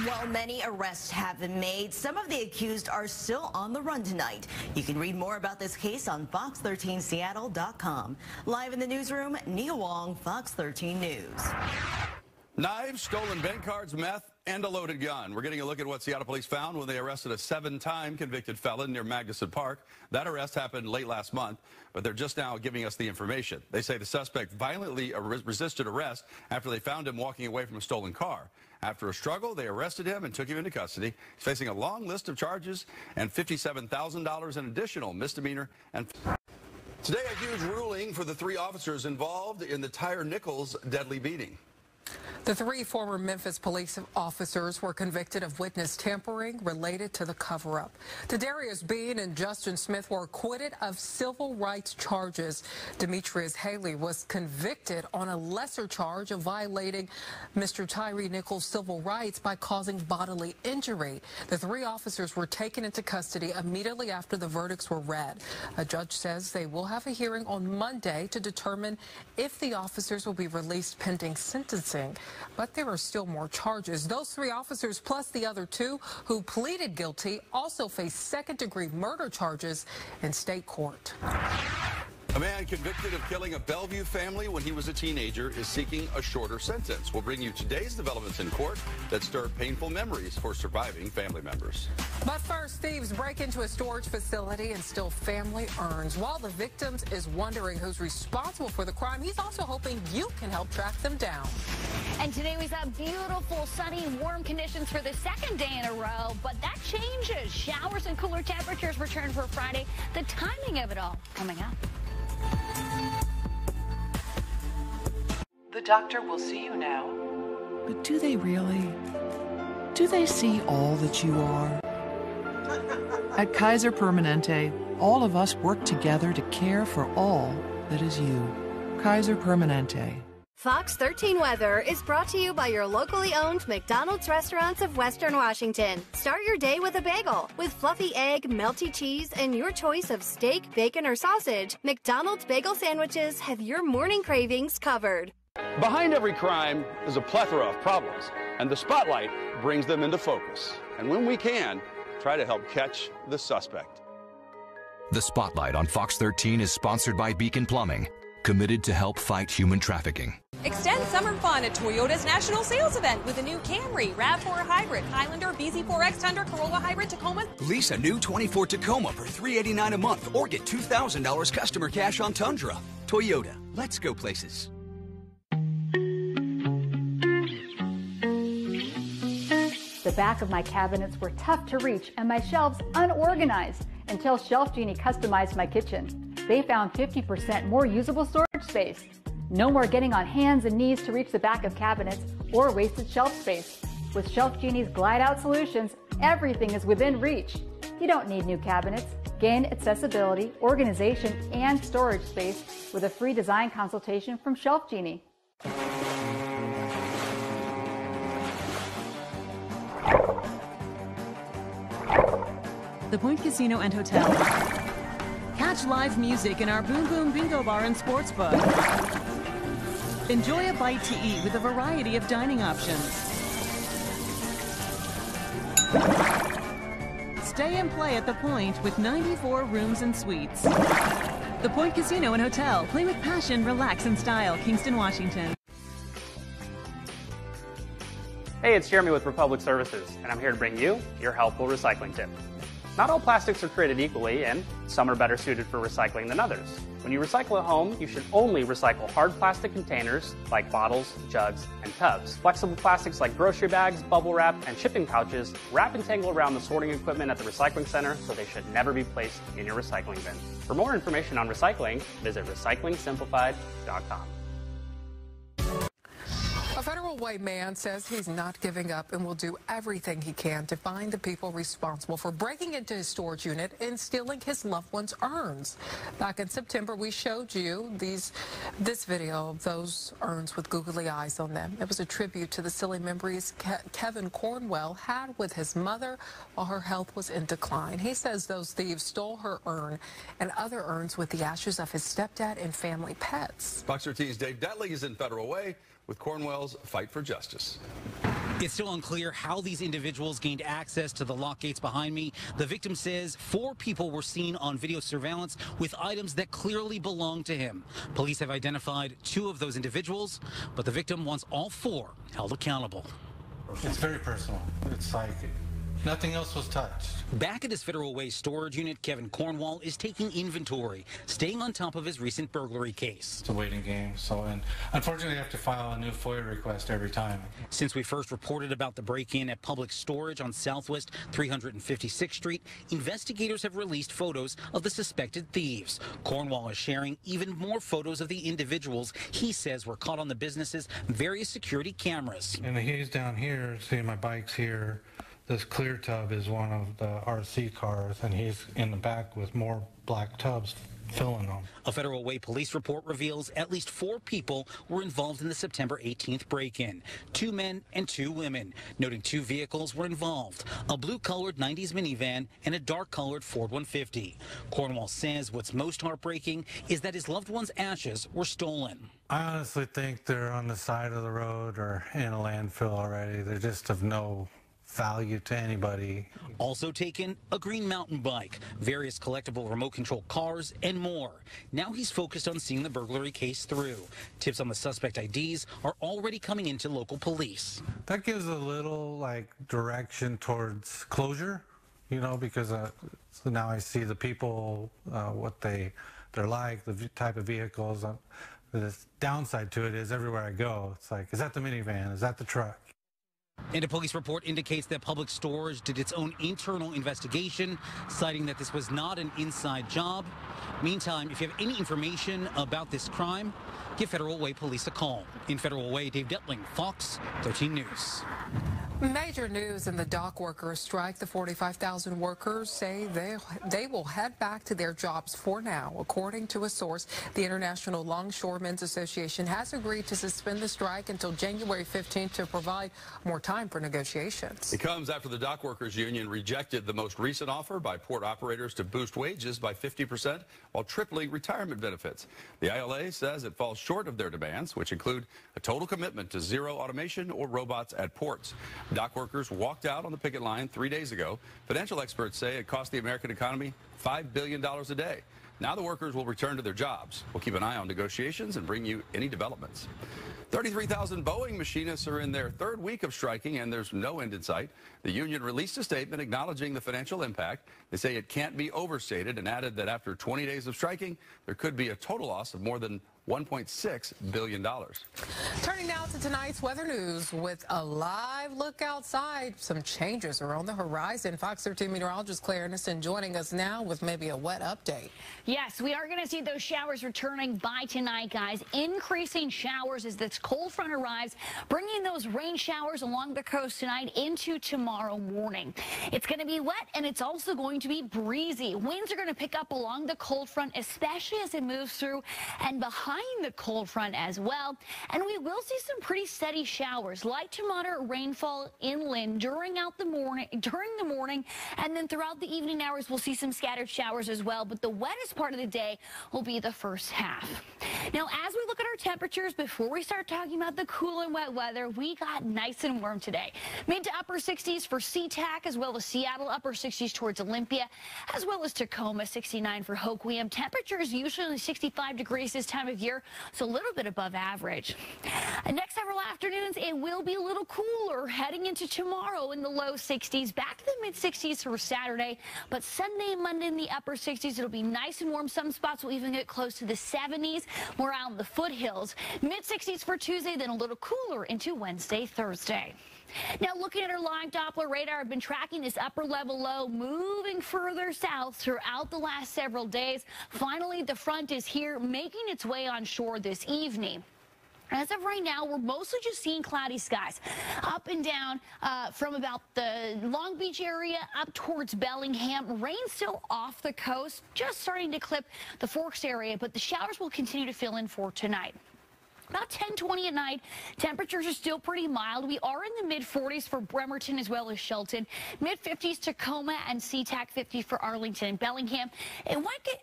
While many arrests have been made, some of the accused are still on the run tonight. You can read more about this case on Fox13Seattle.com. Live in the newsroom, Nia Wong, Fox 13 News. Knives, stolen bank cards, meth, and a loaded gun. We're getting a look at what Seattle police found when they arrested a 7-time convicted felon near Magnuson Park. That arrest happened late last month, but they're just now giving us the information. They say the suspect violently resisted arrest after they found him walking away from a stolen car. After a struggle, they arrested him and took him into custody. He's facing a long list of charges and $57,000 in additional misdemeanor and... Today, a huge ruling for the 3 officers involved in the Tyre Nichols deadly beating. The 3 former Memphis police officers were convicted of witness tampering related to the cover-up. Darius Bean and Justin Smith were acquitted of civil rights charges. Demetrius Haley was convicted on a lesser charge of violating Mr. Tyre Nichols' civil rights by causing bodily injury. The 3 officers were taken into custody immediately after the verdicts were read. A judge says they will have a hearing on Monday to determine if the officers will be released pending sentencing. But there are still more charges. Those 3 officers, plus the other 2 who pleaded guilty, also face second-degree murder charges in state court. A man convicted of killing a Bellevue family when he was a teenager is seeking a shorter sentence. We'll bring you today's developments in court that stir painful memories for surviving family members. But first, thieves break into a storage facility and steal family urns. While the victim is wondering who's responsible for the crime, he's also hoping you can help track them down. And today we saw beautiful, sunny, warm conditions for the 2nd day in a row, but that changes. Showers and cooler temperatures return for Friday. The timing of it all coming up. The doctor will see you now. But do they really? Do they see all that you are? At Kaiser Permanente, all of us work together to care for all that is you. Kaiser Permanente. Fox 13 Weather is brought to you by your locally owned McDonald's restaurants of Western Washington. Start your day with a bagel. With fluffy egg, melty cheese, and your choice of steak, bacon, or sausage, McDonald's bagel sandwiches have your morning cravings covered. Behind every crime is a plethora of problems, and the Spotlight brings them into focus. And when we can, try to help catch the suspect. The Spotlight on Fox 13 is sponsored by Beacon Plumbing, committed to help fight human trafficking. Extend summer fun at Toyota's national sales event with a new Camry, RAV4 Hybrid, Highlander, BZ4X Tundra, Corolla Hybrid, Tacoma. Lease a new 24 Tacoma for $389 a month or get $2,000 customer cash on Tundra. Toyota, let's go places. The back of my cabinets were tough to reach and my shelves unorganized until Shelf Genie customized my kitchen. They found 50% more usable storage space. No more getting on hands and knees to reach the back of cabinets or wasted shelf space. With Shelf Genie's glide-out solutions, everything is within reach. You don't need new cabinets. Gain accessibility, organization, and storage space with a free design consultation from Shelf Genie. The Point Casino and Hotel. Catch live music in our Boom Boom Bingo Bar and Sportsbook. Enjoy a bite to eat with a variety of dining options. Stay and play at the Point with 94 rooms and suites. The Point Casino and Hotel. Play with passion, relax in style. Kingston, Washington. Hey, it's Jeremy with Republic Services, and I'm here to bring you your helpful recycling tip. Not all plastics are created equally, and some are better suited for recycling than others. When you recycle at home, you should only recycle hard plastic containers like bottles, jugs, and tubs. Flexible plastics like grocery bags, bubble wrap, and shipping pouches wrap and tangle around the sorting equipment at the recycling center, so they should never be placed in your recycling bin. For more information on recycling, visit recyclingsimplified.com. A Federal Way man says he's not giving up and will do everything he can to find the people responsible for breaking into his storage unit and stealing his loved one's urns. Back in September, we showed you this video of those urns with googly eyes on them. It was a tribute to the silly memories Kevin Cornwell had with his mother while her health was in decline. He says those thieves stole her urn and other urns with the ashes of his stepdad and family pets. Fox 13's Dave Detley is in Federal Way with Cornwell's Fight for Justice. It's still unclear how these individuals gained access to the lock gates behind me. The victim says 4 people were seen on video surveillance with items that clearly belong to him. Police have identified 2 of those individuals, but the victim wants all 4 held accountable. It's very personal. It's like nothing else was touched. Back at his Federal Way storage unit, Kevin Cornwall is taking inventory, staying on top of his recent burglary case. It's a waiting game, and unfortunately I have to file a new FOIA request every time. Since we first reported about the break-in at Public Storage on Southwest 356th Street, investigators have released photos of the suspected thieves. Cornwall is sharing even more photos of the individuals he says were caught on the business's various security cameras. And he's down here, seeing my bike's here. This clear tub is one of the RC cars, and he's in the back with more black tubs filling them. A Federal Way police report reveals at least 4 people were involved in the September 18th break-in. 2 men and 2 women, noting 2 vehicles were involved, a blue-colored 90s minivan and a dark-colored Ford 150. Cornwall says what's most heartbreaking is that his loved one's ashes were stolen. I honestly think they're on the side of the road or in a landfill already. They're just of no value to anybody. Also taken, a green mountain bike, various collectible remote control cars, and more. Now he's focused on seeing the burglary case through. Tips on the suspect IDs are already coming into local police. That gives a little direction towards closure, because so now I see the people, what they're like, the type of vehicles. The downside to it is everywhere I go, it's like, is that the minivan? Is that the truck? And a police report indicates that Public Storage did its own internal investigation, citing that this was not an inside job. Meantime, if you have any information about this crime, give Federal Way Police a call. In Federal Way, Dave Detling, Fox 13 News. Major news in the dock workers strike. The 45,000 workers say they will head back to their jobs for now. According to a source, the International Longshoremen's Association has agreed to suspend the strike until January 15th to provide more time for negotiations. It comes after the dock workers union rejected the most recent offer by port operators to boost wages by 50% while tripling retirement benefits. The ILA says it falls short of their demands, which include a total commitment to zero automation or robots at ports. Dock workers walked out on the picket line 3 days ago. Financial experts say it cost the American economy $5 billion a day. Now the workers will return to their jobs. We'll keep an eye on negotiations and bring you any developments. 33,000 Boeing machinists are in their 3rd week of striking, and there's no end in sight. The union released a statement acknowledging the financial impact. They say it can't be overstated and added that after 20 days of striking, there could be a total loss of more than $1.6 billion. Turning now to tonight's weather news with a live look outside. Some changes are on the horizon. Fox 13 meteorologist Claire Anderson joining us now with maybe a wet update. Yes, we are going to see those showers returning by tonight, guys. Increasing showers as this cold front arrives, bringing those rain showers along the coast tonight into tomorrow morning. It's going to be wet, and it's also going to be breezy. Winds are going to pick up along the cold front, especially as it moves through and behind the cold front as well. And we will see some pretty steady showers, light to moderate rainfall inland during the morning, and then throughout the evening hours we'll see some scattered showers as well. But the wettest part of the day will be the first half. Now, as we look at our temperatures, before we start talking about the cool and wet weather, we got nice and warm today. Mid to upper 60s for SeaTac, as well as Seattle, upper 60s towards Olympia, as well as Tacoma, 69 for Hoquiam. Temperatures usually 65 degrees this time of year, so a little bit above average. And next several afternoons, it will be a little cooler heading into tomorrow in the low 60s, back to the mid 60s for Saturday. But Sunday and Monday in the upper 60s, it'll be nice and warm. Some spots will even get close to the 70s. We're out in the foothills. Mid 60s for Tuesday, then a little cooler into Wednesday, Thursday. Now, looking at our live Doppler radar, I've been tracking this upper level low moving further south throughout the last several days. Finally, the front is here, making its way on shore this evening. As of right now, we're mostly just seeing cloudy skies up and down from about the Long Beach area up towards Bellingham. Rain still off the coast, just starting to clip the Forks area, but the showers will continue to fill in for tonight. About 10:20 at night, temperatures are still pretty mild. We are in the mid-40s for Bremerton as well as Shelton. Mid-50s Tacoma and SeaTac, 50 for Arlington and Bellingham. It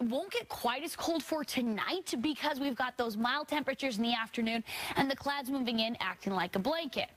won't get quite as cold for tonight because we've got those mild temperatures in the afternoon and the clouds moving in acting like a blanket.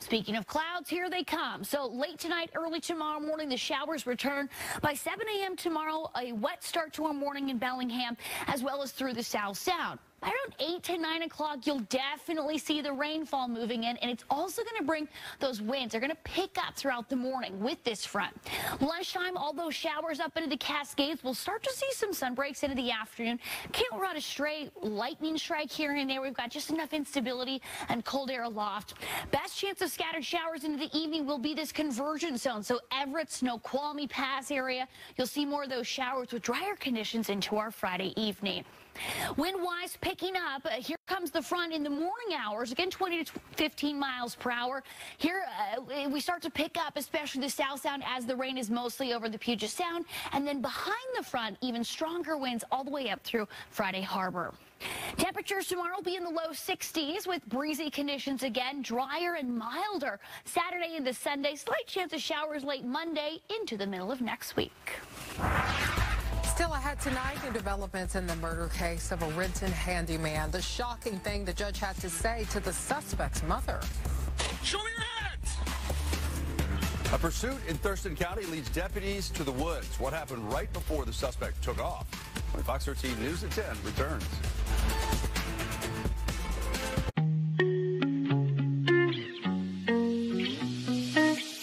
Speaking of clouds, here they come. So late tonight, early tomorrow morning, the showers return. By 7 a.m. tomorrow, a wet start to our morning in Bellingham, as well as through the South Sound. By around 8 to 9 o'clock, you'll definitely see the rainfall moving in, and it's also going to bring those winds. They're going to pick up throughout the morning with this front. Lunchtime, all those showers up into the Cascades. We'll start to see some sun breaks into the afternoon. Can't run a stray lightning strike here and there. We've got just enough instability and cold air aloft. Best chance of scattered showers into the evening will be this convergence zone. So Everett, Snoqualmie Pass area, you'll see more of those showers with drier conditions into our Friday evening. Wind-wise picking up. Here comes the front in the morning hours. Again, 20 to 15 miles per hour. Here we start to pick up, especially the South Sound, as the rain is mostly over the Puget Sound. And then behind the front, even stronger winds all the way up through Friday Harbor. Temperatures tomorrow will be in the low 60s with breezy conditions again, drier and milder Saturday into Sunday. Slight chance of showers late Monday into the middle of next week. Still ahead tonight, new developments in the murder case of a Renton handyman. The shocking thing the judge had to say to the suspect's mother. Show me your hands! A pursuit in Thurston County leads deputies to the woods. What happened right before the suspect took off? When Fox 13 News at 10 returns.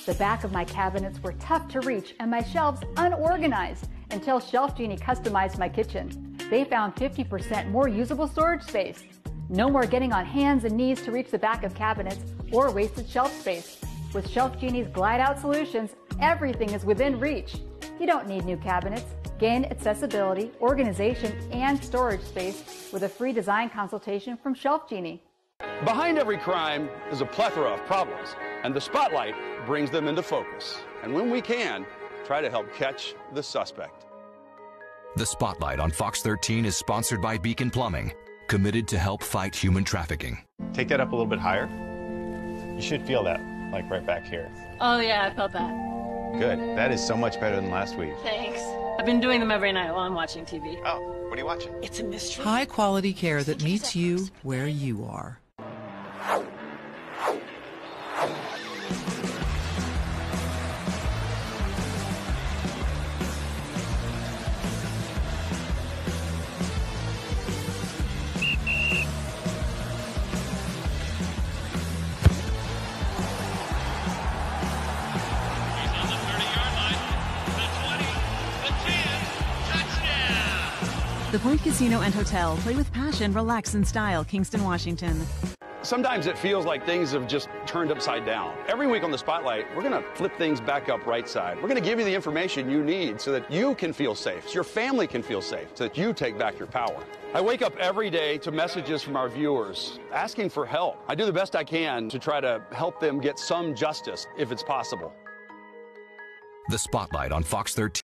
The back of my cabinets were tough to reach and my shelves unorganized until Shelf Genie customized my kitchen. They found 50% more usable storage space. No more getting on hands and knees to reach the back of cabinets or wasted shelf space. With Shelf Genie's Glide Out solutions, everything is within reach. You don't need new cabinets. Gain accessibility, organization, and storage space with a free design consultation from Shelf Genie. Behind every crime is a plethora of problems, and the Spotlight brings them into focus. And when we can, try to help catch the suspect. The Spotlight on Fox 13 is sponsored by Beacon Plumbing, committed to help fight human trafficking. Take that up a little bit higher. You should feel that, like right back here. Oh yeah, I felt that. Good. That is so much better than last week. Thanks. I've been doing them every night while I'm watching TV. Oh, what are you watching? It's a mystery. High quality care that meets you where you are. The Point Casino and Hotel. Play with passion, relax in style. Kingston, Washington. Sometimes it feels like things have just turned upside down. Every week on the Spotlight, we're going to flip things back up right side. We're going to give you the information you need so that you can feel safe, so your family can feel safe, so that you take back your power. I wake up every day to messages from our viewers asking for help. I do the best I can to try to help them get some justice if it's possible. The Spotlight on Fox 13.